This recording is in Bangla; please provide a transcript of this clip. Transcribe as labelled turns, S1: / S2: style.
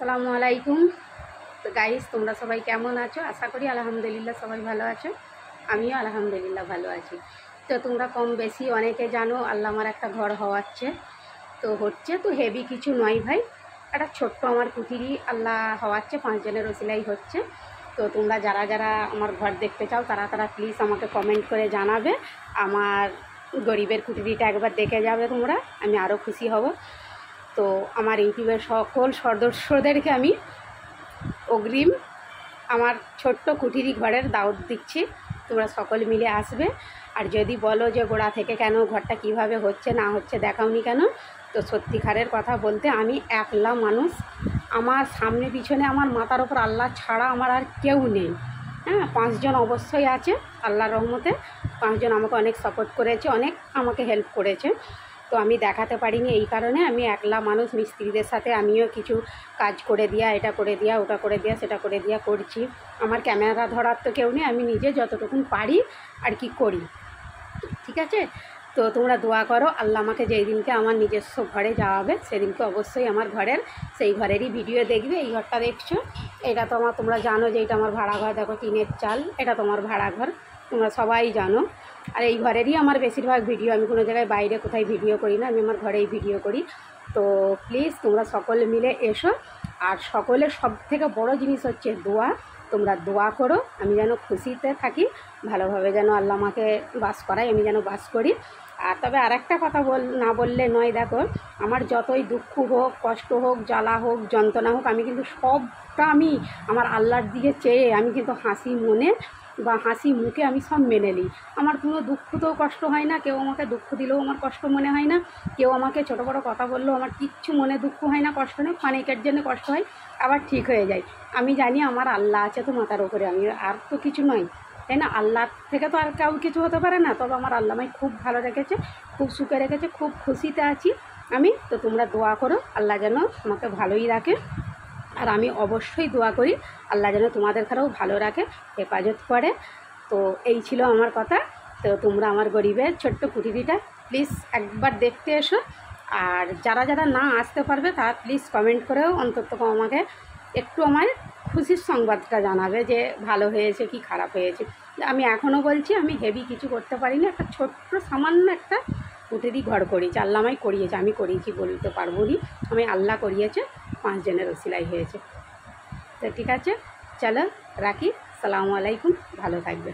S1: আসসালামু আলাইকুম। তো গাইস, তোমরা সবাই কেমন আছো? আশা করি আলহামদুলিল্লাহ সবাই ভালো আছো। আমিও আলহামদুলিল্লাহ ভালো আছি। তো তোমরা কম বেশি অনেকে জানো আল্লাহ আমার একটা ঘর হওয়াচ্ছে। তো হচ্ছে তো হেভি কিছু নয় ভাই, একটা ছোট্ট আমার কুটিরি আল্লাহ হওয়াচ্ছে, 5 জনের ওসিলাই হচ্ছে। তো তোমরা যারা যারা আমার ঘর দেখতে চাও তারা তারা প্লিজ আমাকে কমেন্ট করে জানাবে। আমার গরিবের কুটিরিটা একবার দেখে যাবে তোমরা, আমি আরও খুশি হব। তো আমার ইউটিউবের সকল সদস্যদেরকে আমি অগ্রিম আমার ছোট্ট কুটিরি ঘরের দাওয়াত দিচ্ছি। তোমরা সকল মিলে আসবে। আর যদি বলো যে গোড়া থেকে কেন ঘরটা কিভাবে হচ্ছে না হচ্ছে দেখাওনি কেন, তো সত্যিকারের কথা বলতে আমি একলা মানুষ। আমার সামনে পিছনে আমার মাথার ওপর আল্লাহ ছাড়া আমার আর কেউ নেই। হ্যাঁ, 5 জন অবশ্যই আছে আল্লাহর রহমতে। 5 জন আমাকে অনেক সাপোর্ট করেছে, অনেক আমাকে হেল্প করেছে। তো আমি দেখাতে পারিনি এই কারণে, আমি একলা মানুষ। মিস্ত্রিদের সাথে আমিও কিছু কাজ করে দিয়া, এটা করে দিয়া, ওটা করে দিয়া, সেটা করে দিয়া করছি। আমার ক্যামেরা ধরার তো কেউ নেই, আমি নিজে যতটুকুন পারি আর কি করি। ঠিক আছে? তো তোমরা দোয়া করো আল্লাহ আমাকে যেই দিনকে আমার নিজস্ব ঘরে যাওয়াবে সেদিনকে অবশ্যই আমার ঘরের সেই ঘরেরই ভিডিও দেখবে। এই ঘরটা দেখছো, এটা তো আমার, তোমরা জানো যে এটা আমার ভাড়া ঘর। দেখো, টিনের চাল, এটা তোমার ভাড়া ঘর, তোমরা সবাই জানো। আর এই ঘরেরই আমার বেশিরভাগ ভিডিও, আমি কোনো জায়গায় বাইরে কোথায় ভিডিও করি না, আমি আমার ঘরেই ভিডিও করি। তো প্লিজ তোমরা সকলে মিলে এসো। আর সকলের সবথেকে বড় জিনিস হচ্ছে দোয়া। তোমরা দোয়া করো আমি যেন খুশিতে থাকি, ভালোভাবে যেন আল্লাহ আমাকে বাস করায়, আমি যেন বাস করি। আর তবে আরেকটা কথা না বললে নয়, দেখো, আমার যতই দুঃখ হোক, কষ্ট হোক, জ্বালা হোক, যন্ত্রণা হোক, আমি কিন্তু সবটা আমি আমার আল্লাহর দিকে চেয়ে আমি কিন্তু হাসি মনে বা হাসি মুখে আমি সব মেনে নিই। আমার কোনো দুঃখতেও কষ্ট হয় না, কেউ আমাকে দুঃখ দিলেও আমার কষ্ট মনে হয় না, কেউ আমাকে ছোটো বড়ো কথা বললেও আমার কিচ্ছু মনে দুঃখ হয় না, কষ্ট নেই। ক্ষণিকের জন্য কষ্ট হয়, আবার ঠিক হয়ে যায়। আমি জানি আমার আল্লাহ আছে তো মাথার উপরে, আমি আর তো কিছু নয়, তাই না? আল্লাহর থেকে তো আর কেউ কিছু হতে পারে না। তবে আমার আল্লাহ আমায় খুব ভালো রেখেছে, খুব সুখে রেখেছে, খুব খুশিতে আছি আমি। তো তোমরা দোয়া করো আল্লাহ যেন আমাকে ভালোই রাখে। আর আমি অবশ্যই দোয়া করি আল্লাহ যেন তোমাদের ঘরেও ভালো রাখে, হেফাজত করে। তো এই ছিল আমার কথা। তো তোমরা আমার গরিবের ছোট্ট কুটিরিটা প্লিজ একবার দেখতে এসো। আর যারা যারা না আসতে পারবে তারা প্লিজ কমেন্ট করেও অন্তত আমাকে একটু আমার খুশির সংবাদটা জানাবে যে ভালো হয়েছে কি খারাপ হয়েছে। আমি এখনও বলছি আমি হেভি কিছু করতে পারিনি, একটা ছোট্ট সামান্য একটা কুটিরি ঘর করিয়েছি, আল্লাহ আমায় করিয়েছে, আমি করিয়েছি বলতে পারবো নি, আমি আল্লাহ করিয়েছে, 5 জনের ওসিলাই হয়েছে। তো ঠিক আছে, চলো রাখি। আসসালামু আলাইকুম, ভালো থাকবে।